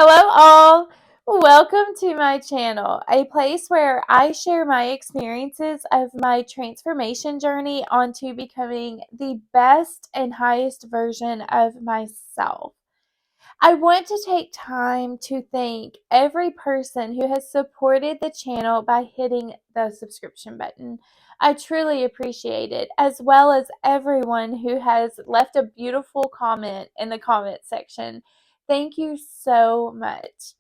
Hello, all. Welcome to my channel, a place where I share my experiences of my transformation journey onto becoming the best and highest version of myself. I want to take time to thank every person who has supported the channel by hitting the subscription button. I truly appreciate it, as well as everyone who has left a beautiful comment in the comment section. Thank you so much.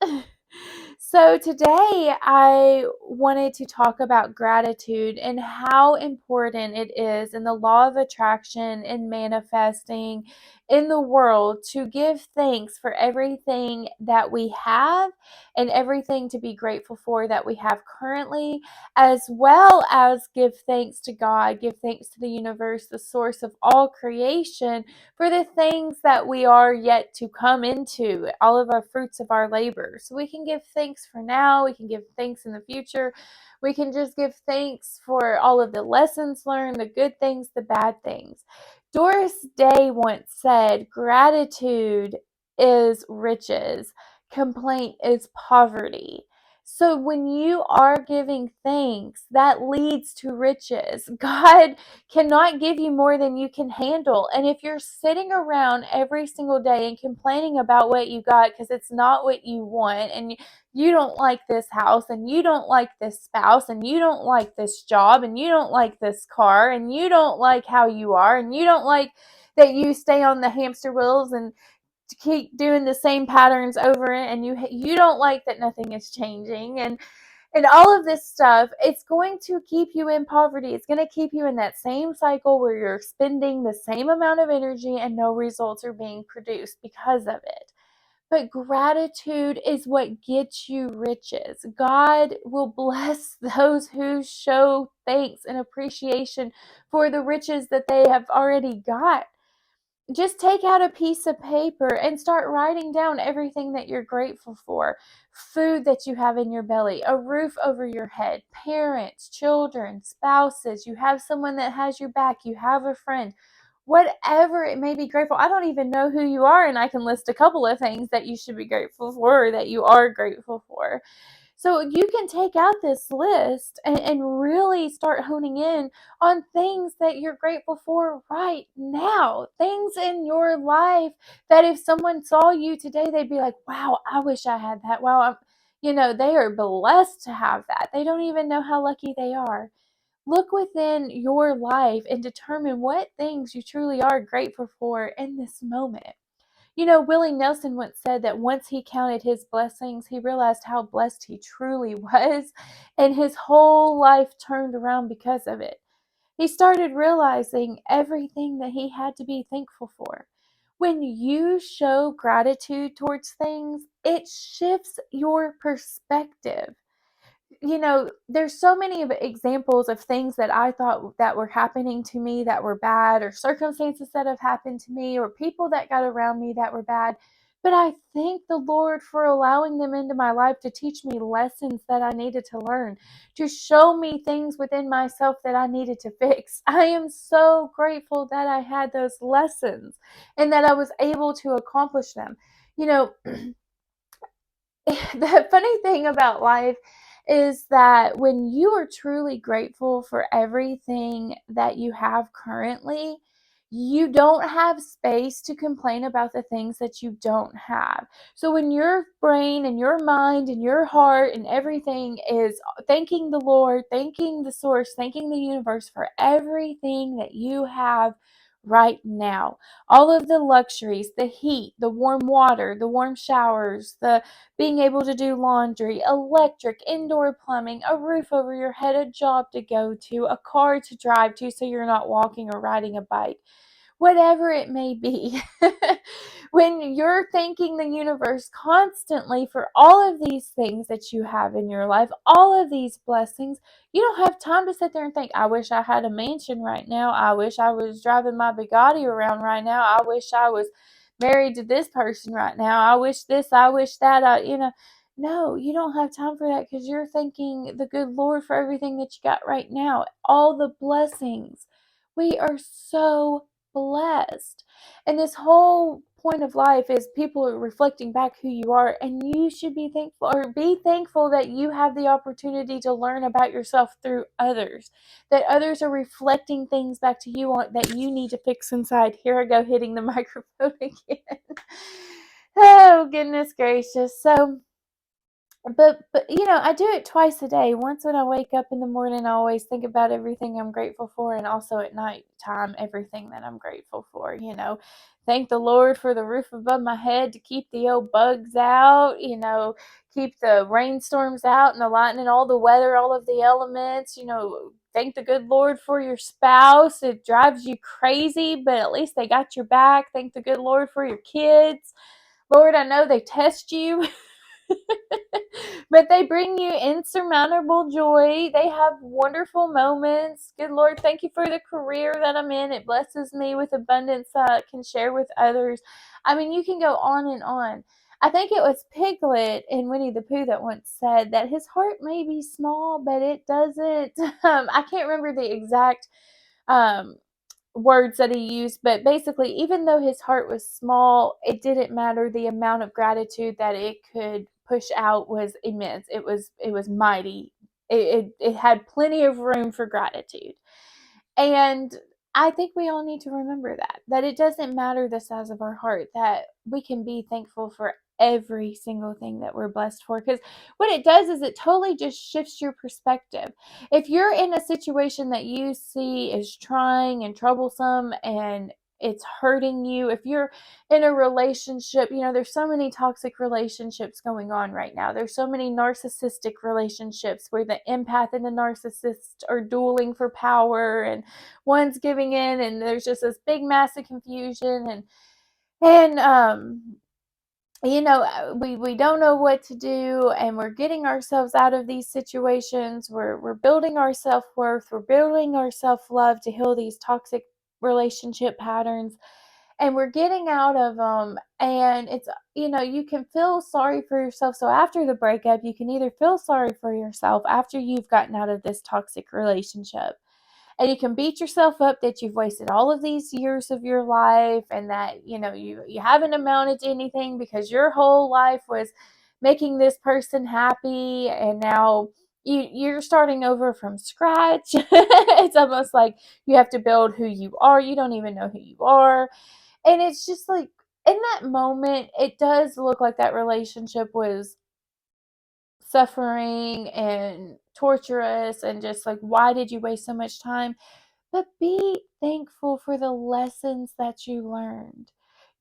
So, today I wanted to talk about gratitude and how important it is in the law of attraction and manifesting in the world to give thanks for everything that we have and everything to be grateful for that we have currently, as well as give thanks to God, give thanks to the universe, the source of all creation, for the things that we are yet to come into, all of our fruits of our labor. So we can give thanks for now, we can give thanks in the future. We can just give thanks for all of the lessons learned, the good things, the bad things. Doris Day once said, "Gratitude is riches, complaint is poverty." So when you are giving thanks, that leads to riches. God cannot give you more than you can handle. And if you're sitting around every single day and complaining about what you got because it's not what you want, and you don't like this house, and you don't like this spouse, and you don't like this job, and you don't like this car, and you don't like how you are, and you don't like that you stay on the hamster wheels and keep doing the same patterns over it, and you don't like that nothing is changing, and all of this stuff, it's going to keep you in poverty. It's going to keep you in that same cycle where you're spending the same amount of energy and no results are being produced because of it. But gratitude is what gets you riches. God will bless those who show thanks and appreciation for the riches that they have already got. Just take out a piece of paper and start writing down everything that you're grateful for. Food that you have in your belly, a roof over your head, parents, children, spouses, you have someone that has your back, you have a friend, whatever it may be grateful. I don't even know who you are, and I can list a couple of things that you should be grateful for or that you are grateful for. So you can take out this list and really start honing in on things that you're grateful for right now. Things in your life that if someone saw you today, they'd be like, wow, I wish I had that. Wow, they are blessed to have that. They don't even know how lucky they are. Look within your life and determine what things you truly are grateful for in this moment. Willie Nelson once said that once he counted his blessings, he realized how blessed he truly was, and his whole life turned around because of it. He started realizing everything that he had to be thankful for. When you show gratitude towards things, it shifts your perspective. There's so many of examples of things that I thought that were happening to me that were bad, or circumstances that have happened to me, or people that got around me that were bad. But I thank the Lord for allowing them into my life to teach me lessons that I needed to learn, to show me things within myself that I needed to fix. I am so grateful that I had those lessons and that I was able to accomplish them. You know, the funny thing about life is that when you are truly grateful for everything that you have currently, you don't have space to complain about the things that you don't have. So when your brain and your mind and your heart and everything is thanking the Lord, thanking the source, thanking the universe for everything that you have right now, all of the luxuries, the heat, the warm water, the warm showers, the being able to do laundry, electric, indoor plumbing, a roof over your head, a job to go to, a car to drive to so you're not walking or riding a bike, whatever it may be. When you're thanking the universe constantly for all of these things that you have in your life, all of these blessings, you don't have time to sit there and think, I wish I had a mansion right now. I wish I was driving my Bugatti around right now. I wish I was married to this person right now. I wish this, I wish that. No, you don't have time for that because you're thanking the good Lord for everything that you got right now, all the blessings. We are so blessed. And this whole point of life is people are reflecting back who you are, and you should be thankful that you have the opportunity to learn about yourself through others, that others are reflecting things back to you on that you need to fix inside. Here I go, hitting the microphone again. Oh, goodness gracious. But I do it twice a day. Once when I wake up in the morning, I always think about everything I'm grateful for, and also at night time, everything that I'm grateful for. Thank the Lord for the roof above my head to keep the old bugs out, keep the rainstorms out and the lightning, all the weather, all of the elements. Thank the good Lord for your spouse. It drives you crazy, but at least they got your back. Thank the good Lord for your kids. Lord, I know they test you. But they bring you insurmountable joy. They have wonderful moments. Good Lord, thank you for the career that I'm in. It blesses me with abundance that I can share with others. I mean, you can go on and on. I think it was Piglet in Winnie the Pooh that once said that his heart may be small, but it doesn't. I can't remember the exact um, words that he used, but basically, even though his heart was small, it didn't matter. The amount of gratitude that it could push out was immense. It was mighty. It had plenty of room for gratitude. And I think we all need to remember that it doesn't matter the size of our heart, that we can be thankful for every single thing that we're blessed for. Because what it does is it totally just shifts your perspective. If you're in a situation that you see is trying and troublesome and it's hurting you, if you're in a relationship, there's so many toxic relationships going on right now. There's so many narcissistic relationships where the empath and the narcissist are dueling for power, and one's giving in, and there's just this big massive confusion, and we don't know what to do, and we're getting ourselves out of these situations. We're building our self-worth, we're building our self-love to heal these toxic relationship patterns, and we're getting out of them. And it's you can feel sorry for yourself. So after the breakup, you can either feel sorry for yourself after you've gotten out of this toxic relationship, and you can beat yourself up that you've wasted all of these years of your life, and that you haven't amounted to anything because your whole life was making this person happy, and now you're starting over from scratch. It's almost like you have to build who you are. You don't even know who you are. And it's just like, in that moment, it does look like that relationship was suffering and torturous, and just like, why did you waste so much time? But be thankful for the lessons that you learned.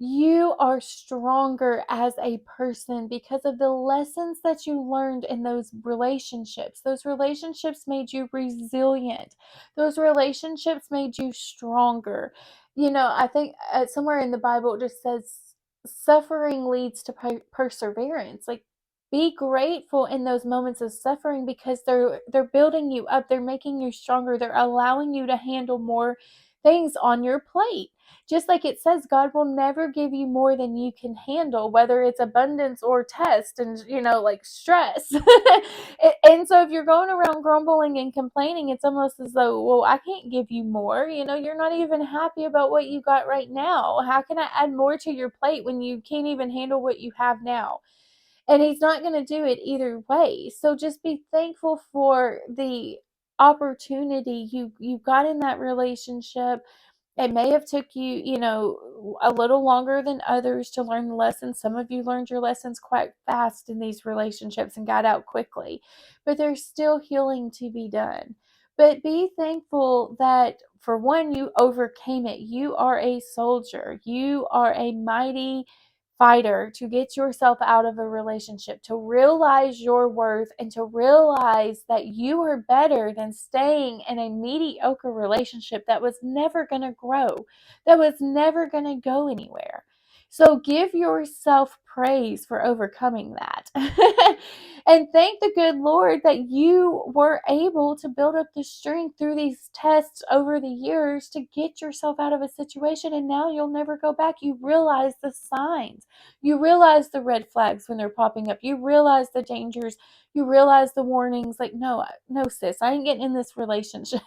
You are stronger as a person because of the lessons that you learned in those relationships. Those relationships made you resilient. Those relationships made you stronger. I think somewhere in the Bible it just says suffering leads to perseverance. Like, be grateful in those moments of suffering, because they're building you up, they're making you stronger, they're allowing you to handle more things on your plate. Just like it says, God will never give you more than you can handle, whether it's abundance or test, and like stress. And so if you're going around grumbling and complaining, it's almost as though, well, I can't give you more. You're not even happy about what you got right now. How can I add more to your plate when you can't even handle what you have now? And he's not going to do it either way. So just be thankful for the opportunity you got in that relationship. It may have took you, a little longer than others to learn the lessons. Some of you learned your lessons quite fast in these relationships and got out quickly, but there's still healing to be done. But be thankful that, for one, you overcame it. You are a soldier. You are a mighty fighter to get yourself out of a relationship, to realize your worth, and to realize that you are better than staying in a mediocre relationship that was never going to grow, that was never going to go anywhere. So give yourself praise for overcoming that. And thank the good Lord that you were able to build up the strength through these tests over the years to get yourself out of a situation, and now you'll never go back. You realize the signs. You realize the red flags when they're popping up. You realize the dangers. You realize the warnings. Like, no, sis, I ain't getting in this relationship.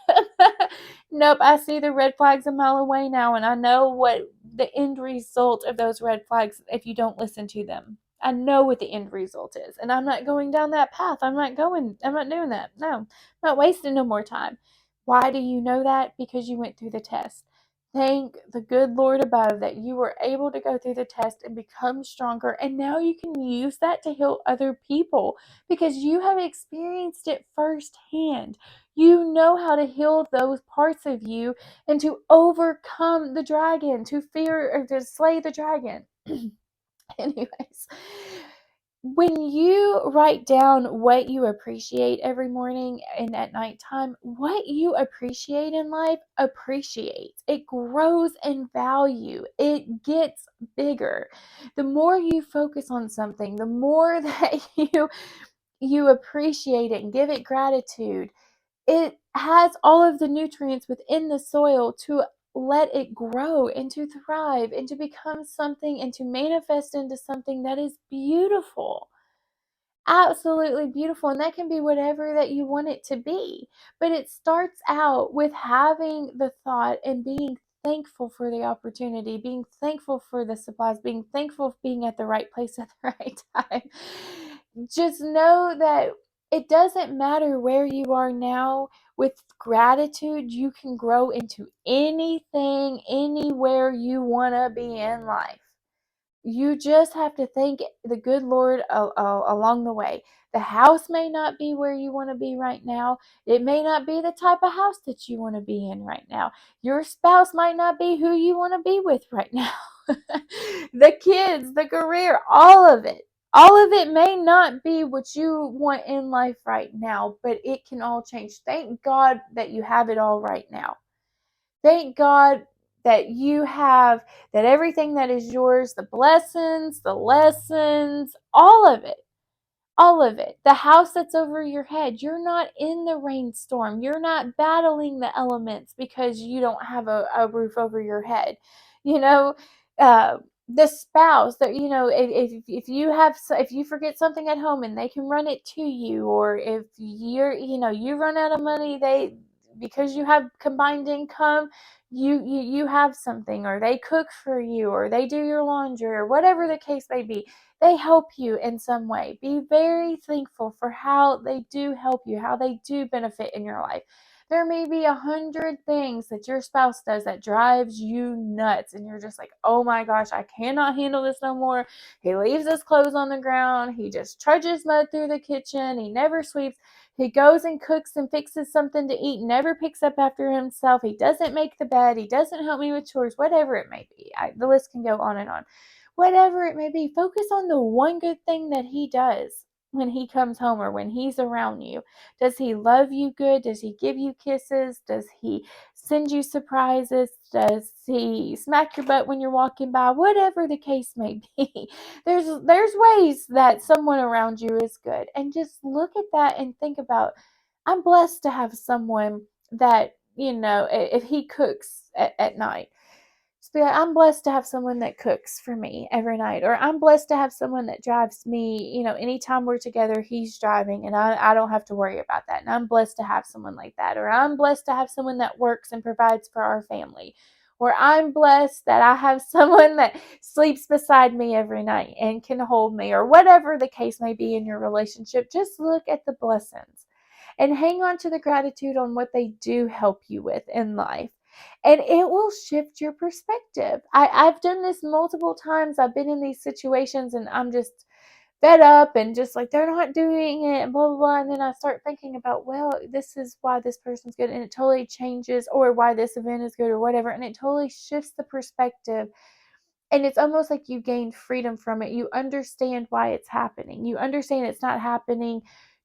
Nope, I see the red flags a mile away now, and I know what the end result of those red flags if you don't listen to them. I know what the end result is, and I'm not going down that path. I'm not doing that. No, I'm not wasting no more time. Why do you know that? Because you went through the test. Thank the good Lord above that you were able to go through the test and become stronger. And now you can use that to heal other people because you have experienced it firsthand. You know how to heal those parts of you and to overcome the dragon, to fear or to slay the dragon. Anyways, when you write down what you appreciate every morning and at nighttime, what you appreciate in life appreciates. It grows in value. It gets bigger. The more you focus on something, the more that you appreciate it and give it gratitude, it has all of the nutrients within the soil to let it grow and to thrive and to become something and to manifest into something that is beautiful. Absolutely beautiful. And that can be whatever that you want it to be. But it starts out with having the thought and being thankful for the opportunity, being thankful for the supplies, being thankful for being at the right place at the right time. Just know that it doesn't matter where you are now. With gratitude, you can grow into anything, anywhere you want to be in life. You just have to thank the good Lord along the way. The house may not be where you want to be right now. It may not be the type of house that you want to be in right now. Your spouse might not be who you want to be with right now. The kids, the career, all of it. All of it may not be what you want in life right now, but it can all change. Thank God that you have it all right now. Thank God that you have, that everything that is yours, the blessings, the lessons, all of it. The house that's over your head, you're not in the rainstorm. You're not battling the elements because you don't have a roof over your head. You know, uh, the spouse that, if you have, if you forget something at home and they can run it to you, or if you run out of money, because you have combined income, you have something, or they cook for you, or they do your laundry, or whatever the case may be. They help you in some way. Be very thankful for how they do help you, how they do benefit in your life. There may be 100 things that your spouse does that drives you nuts, and you're just like, oh my gosh, I cannot handle this no more. He leaves his clothes on the ground. He just trudges mud through the kitchen. He never sweeps. He goes and cooks and fixes something to eat, never picks up after himself. He doesn't make the bed. He doesn't help me with chores, whatever it may be. The list can go on and on. Whatever it may be, focus on the one good thing that he does when he comes home or when he's around you. Does he love you good? Does he give you kisses? Does he send you surprises? Does he smack your butt when you're walking by? Whatever the case may be, there's ways that someone around you is good. And just look at that and think about, I'm blessed to have someone that, if he cooks at night, just be like, I'm blessed to have someone that cooks for me every night. Or I'm blessed to have someone that drives me, anytime we're together, he's driving and I don't have to worry about that. And I'm blessed to have someone like that. Or I'm blessed to have someone that works and provides for our family. Or I'm blessed that I have someone that sleeps beside me every night and can hold me. Or whatever the case may be in your relationship, just look at the blessings and hang on to the gratitude on what they do help you with in life. And it will shift your perspective. I've done this multiple times. I've been in these situations and I'm just fed up and just like, they're not doing it and blah, blah, blah. And then I start thinking about, well, this is why this person's good. And it totally changes, or why this event is good or whatever. And it totally shifts the perspective. And it's almost like you gain freedom from it. You understand why it's happening. You understand it's not happening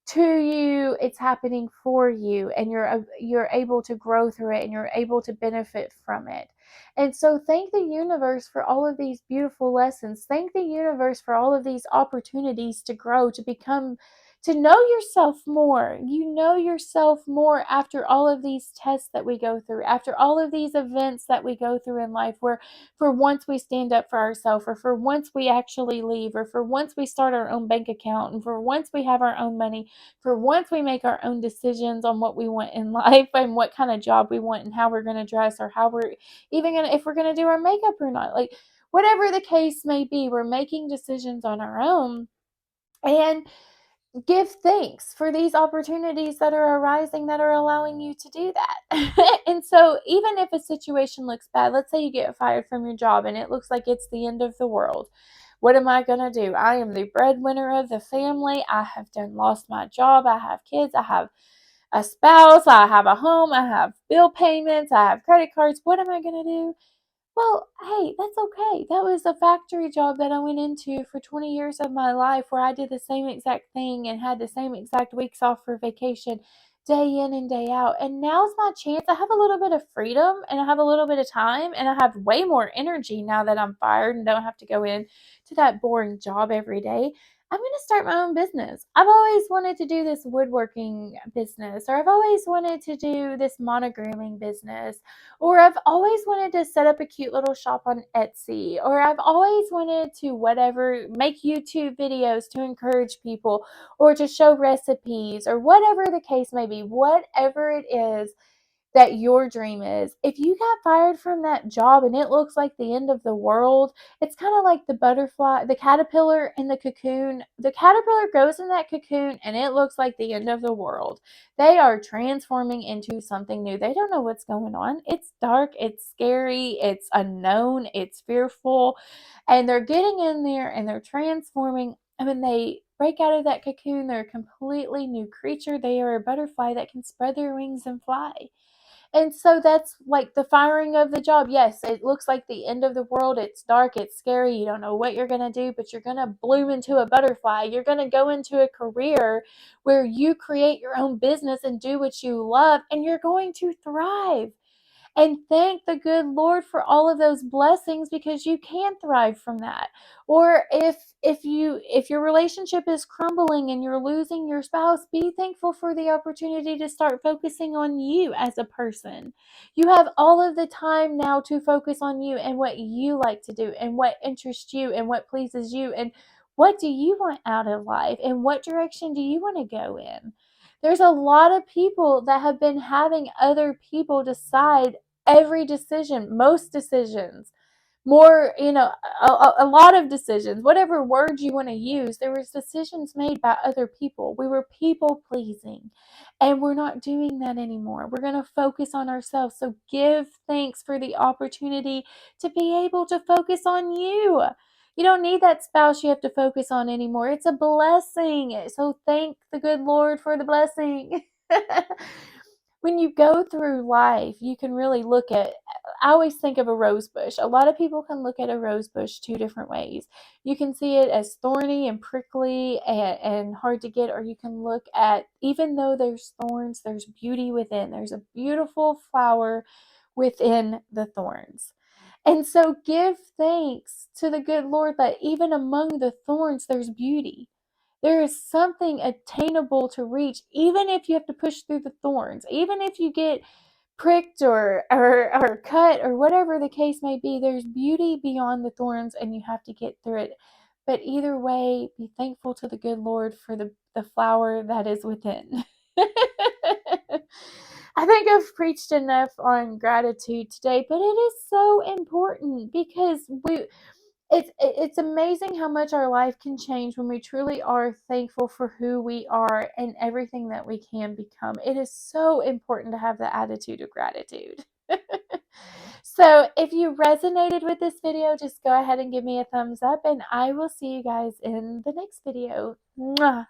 to you, it's happening for you, and you're able to grow through it and you're able to benefit from it. And so thank the universe for all of these beautiful lessons. Thank the universe for all of these opportunities to grow, to become to know yourself more. You know yourself more after all of these tests that we go through, after all of these events that we go through in life, where for once we stand up for ourselves, or for once we actually leave, or for once we start our own bank account, and for once we have our own money, for once we make our own decisions on what we want in life and what kind of job we want and how we're going to dress, or how we're even going to, if we're going to do our makeup or not. Like, whatever the case may be, we're making decisions on our own. And give thanks for these opportunities that are arising that are allowing you to do that. And so, even if a situation looks bad, let's say you get fired from your job and it looks like it's the end of the world. What am I going to do? I am the breadwinner of the family. I have lost my job. I have kids. I have a spouse. I have a home. I have bill payments. I have credit cards. What am I going to do? Well, hey, that's okay. That was a factory job that I went into for 20 years of my life, where I did the same exact thing and had the same exact weeks off for vacation day in and day out. And now's my chance. I have a little bit of freedom and I have a little bit of time and I have way more energy now that I'm fired and don't have to go in to that boring job every day. I'm going to start my own business. I've always wanted to do this woodworking business, or I've always wanted to do this monogramming business, or I've always wanted to set up a cute little shop on Etsy, or I've always wanted to whatever, make YouTube videos to encourage people, or to show recipes, or whatever the case may be, whatever it is that your dream is. If you got fired from that job and it looks like the end of the world, it's kind of like the butterfly, the caterpillar in the cocoon. The caterpillar goes in that cocoon and it looks like the end of the world. They are transforming into something new. They don't know what's going on. It's dark, it's scary, it's unknown, it's fearful. And they're getting in there and they're transforming. And when they break out of that cocoon, they're a completely new creature. They are a butterfly that can spread their wings and fly. And so that's like the firing of the job. Yes, it looks like the end of the world. It's dark. It's scary. You don't know what you're going to do, but you're going to bloom into a butterfly. You're going to go into a career where you create your own business and do what you love, and you're going to thrive. And thank the good Lord for all of those blessings, because you can thrive from that. Or if your relationship is crumbling and you're losing your spouse, be thankful for the opportunity to start focusing on you as a person. You have all of the time now to focus on you and what you like to do and what interests you and what pleases you and what do you want out of life and what direction do you want to go in. There's a lot of people that have been having other people decide every decision, most decisions, more, a lot of decisions, whatever word you want to use. There was decisions made by other people. We were people pleasing, and we're not doing that anymore. We're going to focus on ourselves. So give thanks for the opportunity to be able to focus on you. You don't need that spouse you have to focus on anymore. It's a blessing. So thank the good Lord for the blessing. When you go through life, you can really look at, I always think of a rose bush. A lot of people can look at a rose bush two different ways. You can see it as thorny and prickly and hard to get, or you can look at, even though there's thorns, there's beauty within. There's a beautiful flower within the thorns. And so give thanks to the good Lord that even among the thorns, there's beauty. There is something attainable to reach, even if you have to push through the thorns, even if you get pricked or cut or whatever the case may be. There's beauty beyond the thorns and you have to get through it. But either way, be thankful to the good Lord for the flower that is within. I think I've preached enough on gratitude today, but it is so important because it's amazing how much our life can change when we truly are thankful for who we are and everything that we can become. It is so important to have the attitude of gratitude. So if you resonated with this video, just go ahead and give me a thumbs up, and I will see you guys in the next video. Mwah.